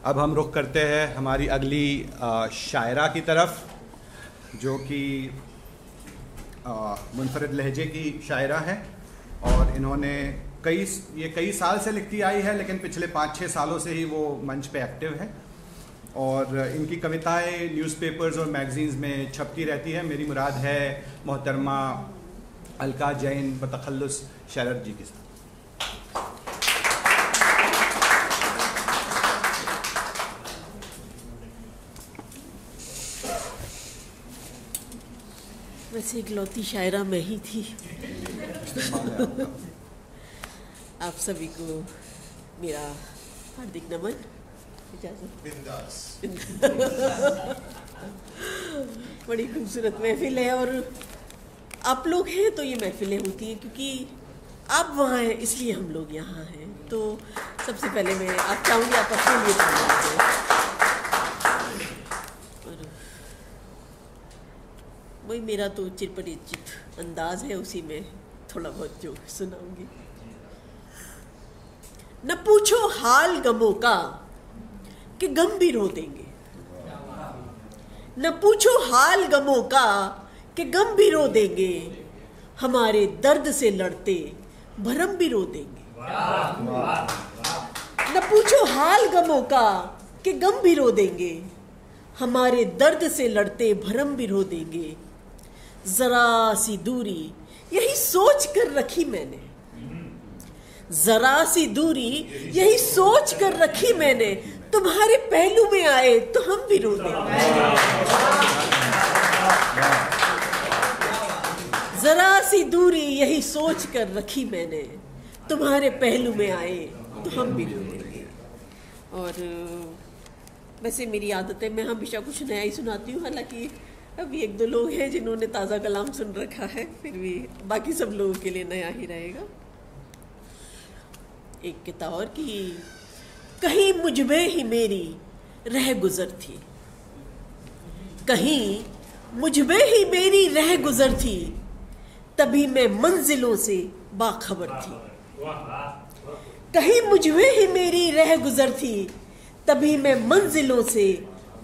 अब हम रुख करते हैं हमारी अगली शायरा की तरफ, जो कि मुनफरद लहजे की शायरा है। और इन्होंने कई साल से लिखती आई है, लेकिन पिछले 5-6 सालों से ही वो मंच पे एक्टिव है। और इनकी कविताएं न्यूज़पेपर्स और मैगजीन्स में छपती रहती है। मेरी मुराद है मोहतरमा अलका जैन बतखल्लुस शरद जी के साथ। वैसे इकलौती शायरा मैं ही थी। आप सभी को मेरा हार्दिक नमन। इजाज़त। बड़ी खूबसूरत महफिल है, और आप लोग हैं तो ये महफिलें होती हैं, क्योंकि आप वहाँ हैं इसलिए हम लोग यहाँ हैं। तो सबसे पहले मैं आप चाहूँगी आप अपने लिए वही मेरा तो चिरपरिचित अंदाज है, उसी में थोड़ा बहुत जो सुनाऊंगी। न पूछो हाल गमों का कि गम भी रो देंगे, न पूछो हाल गमों का कि गम भी रो देंगे, हमारे दर्द से लड़ते भरम भी रो देंगे। न पूछो हाल गमों का कि गम भी रो देंगे, हमारे दर्द से लड़ते भरम भी रो देंगे। जरा सी दूरी यही सोच कर रखी मैंने, जरा सी दूरी यही सोच कर रखी मैंने, तुम्हारे पहलू में आए तो हम भी रो देंगे। जरा सी दूरी यही सोच कर रखी मैंने, तुम्हारे पहलू में आए तो हम भी रो देंगे। और वैसे मेरी आदत है, मैं हमेशा कुछ नया ही सुनाती हूँ। हालांकि अभी 1-2 लोग हैं जिन्होंने ताज़ा कलाम सुन रखा है, फिर भी बाकी सब लोगों के लिए नया ही रहेगा। एक किताब और की, कहीं मुझ में ही मेरी रह गुजर थी, कहीं मुझ में ही मेरी रह गुजर थी, तभी मैं मंजिलों से बाखबर थी। कहीं मुझ में ही मेरी रह गुजर थी, तभी मैं मंजिलों से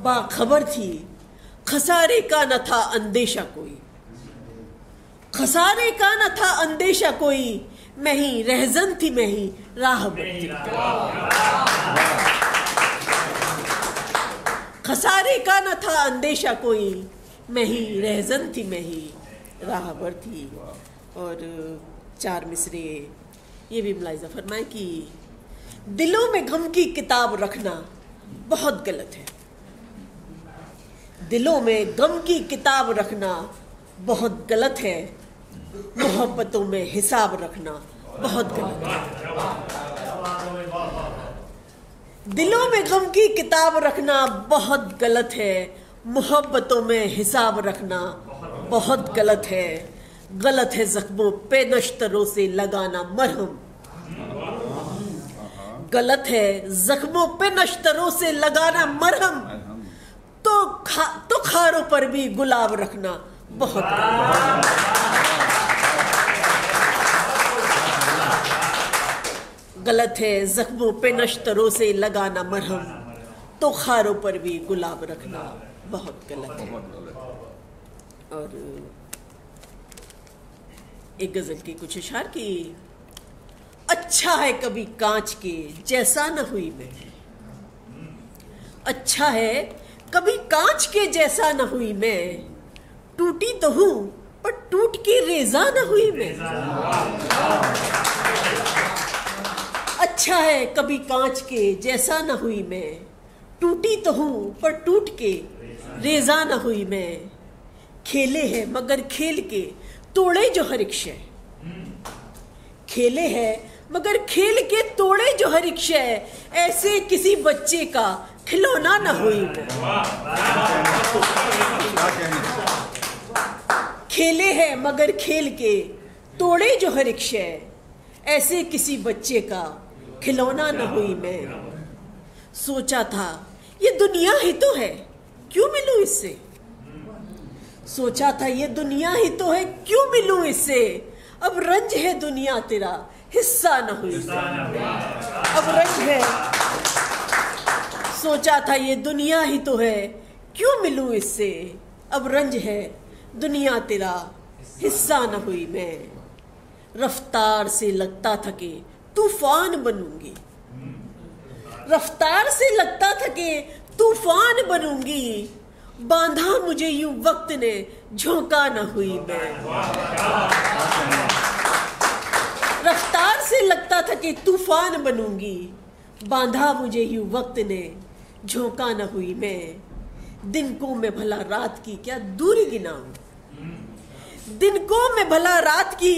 बाखबर थी। खसारे का न था अंदेशा कोई, खसारे का न था अंदेशा कोई, मैं ही रहजन थी, मैं ही राहबर थी। खसारे का न था अंदेशा कोई, मैं ही रहजन थी, मैं ही राहबर थी। और 4 मिसरे ये भी मुलाहिजा फरमाए कि दिलों में गम की किताब रखना बहुत गलत है, दिलों में गम की किताब रखना बहुत गलत है, मोहब्बतों में हिसाब रखना बहुत गलत है। दिलों में गम की किताब रखना बहुत गलत है, मोहब्बतों में हिसाब रखना बहुत गलत है। गलत है जख्मों पे नश्तरों से लगाना मरहम, गलत है जख्मों पे नश्तरों से लगाना मरहम, तो खारों पर भी गुलाब रखना बहुत गलत है। गलत है जख्मों पे नश्तरों से लगाना मरहम, तो खारों पर भी गुलाब रखना बहुत गलत है। और एक गजल की कुछ इशार की, अच्छा है कभी कांच के जैसा न हुई मैं, अच्छा है कभी कांच के जैसा न हुई मैं, टूटी तो हूं पर टूट के रेजा न हुई मैं। अच्छा है कभी कांच के जैसा न हुई मैं, टूटी तो हूं पर टूट के रेजा न हुई मैं। खेले है मगर खेल के तोड़े जो हर एक शय, खेले है मगर खेल के तोड़े जो हर एक शय, ऐसे किसी बच्चे का खिलौना न हुई मैं। खेले है मगर खेल के तोड़े जो हर एक शय, ऐसे किसी बच्चे का खिलौना न हुई मैं। सोचा था ये दुनिया ही तो है, क्यों मिलूं इससे, सोचा था ये दुनिया ही तो है, क्यों मिलूं इससे। अब रंज है दुनिया तेरा हिस्सा न हुई, अब रंज है सोचा था ये दुनिया ही तो है, क्यों मिलूं इससे, अब रंज है दुनिया तेरा हिस्सा न हुई मैं। रफ्तार से लगता था कि तूफान बनूंगी, रफ्तार से लगता था कि तूफान बनूंगी, बांधा मुझे यूं वक्त ने झोंका न हुई मैं। रफ्तार से लगता था कि तूफान बनूंगी, बांधा मुझे यूं वक्त ने झोंका न हुई मैं। दिन को मैं भला रात की क्या दूरी गिनाऊं, दिन को मैं भला रात की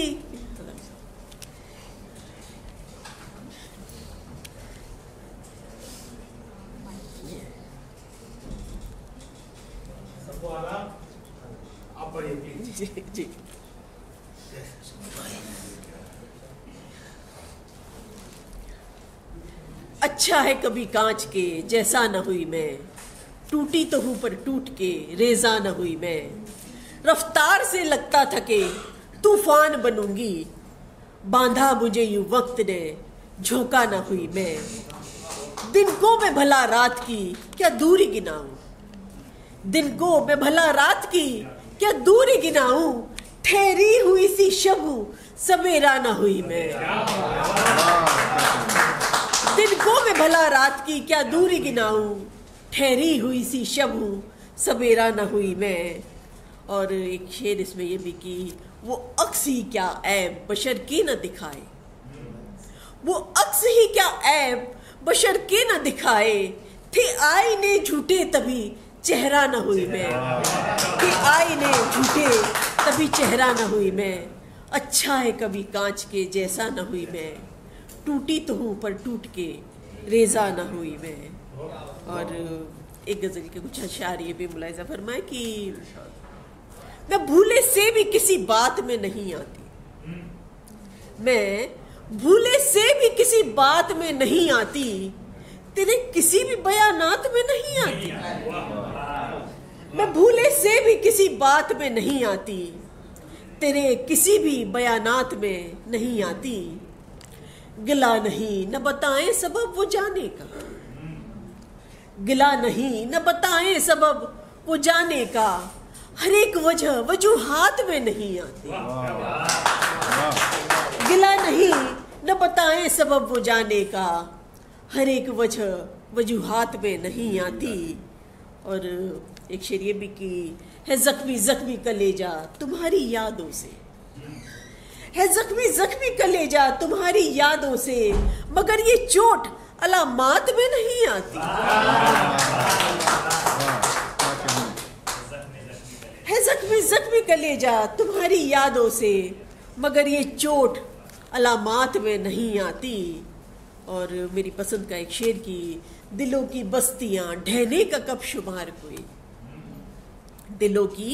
जी। अच्छा है कभी कांच के जैसा न हुई मैं, टूटी तो हूं पर टूट के रेजा न हुई मैं। रफ्तार से लगता था कि तूफान बनूंगी, बांधा मुझे यूं वक्त ने झोंका न हुई मैं। दिन को मैं भला रात की क्या दूरी गिनाऊं, दिन को मैं भला रात की क्या दूरी गिनाऊं, ठहरी हुई सी शब सवेरा न हुई मैं। दिन को मैं भला रात की क्या दूरी गिनाऊं, ठहरी हुई सी शब सवेरा न हुई मैं। और एक शेर इसमें ये भी कि वो अक्स ही क्या ऐब बशर के न दिखाए, वो अक्स ही क्या ऐब बशर के न दिखाए, थे आईने झूठे तभी चेहरा न हुई मैं, थे आईने झूठे तभी चेहरा न हुई मैं। अच्छा है कभी कांच के जैसा न हुई मैं, टूटी तो हूं पर टूट के रेजा न हुई मैं। और एक गजल के कुछ अशार ये भी मुलाहिजा फरमाए कि मैं भूले से भी किसी बात में नहीं आती, मैं भूले से भी किसी बात में नहीं आती, तेरे किसी भी बयानात में नहीं आती। मैं भूले से भी किसी बात में नहीं आती, तेरे किसी भी बयानात में नहीं आती। गिला नहीं न बताएं सबब वो जाने का, गिला नहीं न बताएं सबब वो जाने का, हर एक वजह वजूहात में नहीं आती। गिला नहीं न बताएं सबब वो जाने का, हर एक वजह वजूहात में नहीं आती। और एक शेर ये भी कि है जख्मी जख्मी कलेजा तुम्हारी यादों से, है जख्मी जख्मी कलेजा तुम्हारी यादों से, मगर ये चोट अलामात में नहीं आती। है जख्मी जख्मी कलेजा तुम्हारी यादों से, मगर ये चोट अलामात में नहीं आती। और मेरी पसंद का एक शेर की दिलों की बस्तियां ढहने का कब शुमार कोई, दिलों की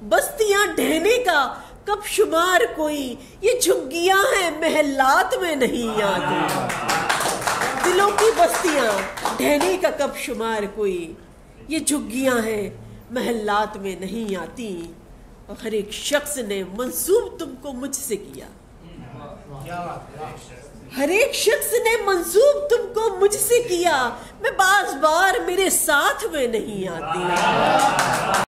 बस्तियां ढहने का कब शुमार कोई, ये झुग्गियां हैं महलात में नहीं आती। दिलों की बस्तियां ढहने का कब शुमार कोई, ये झुग्गियां हैं महलात में नहीं आती। और हर एक शख्स ने मंसूब तुमको मुझसे किया, हर एक शख्स ने मंसूब तुमको मुझसे किया, मैं बार बार मेरे साथ में नहीं आती।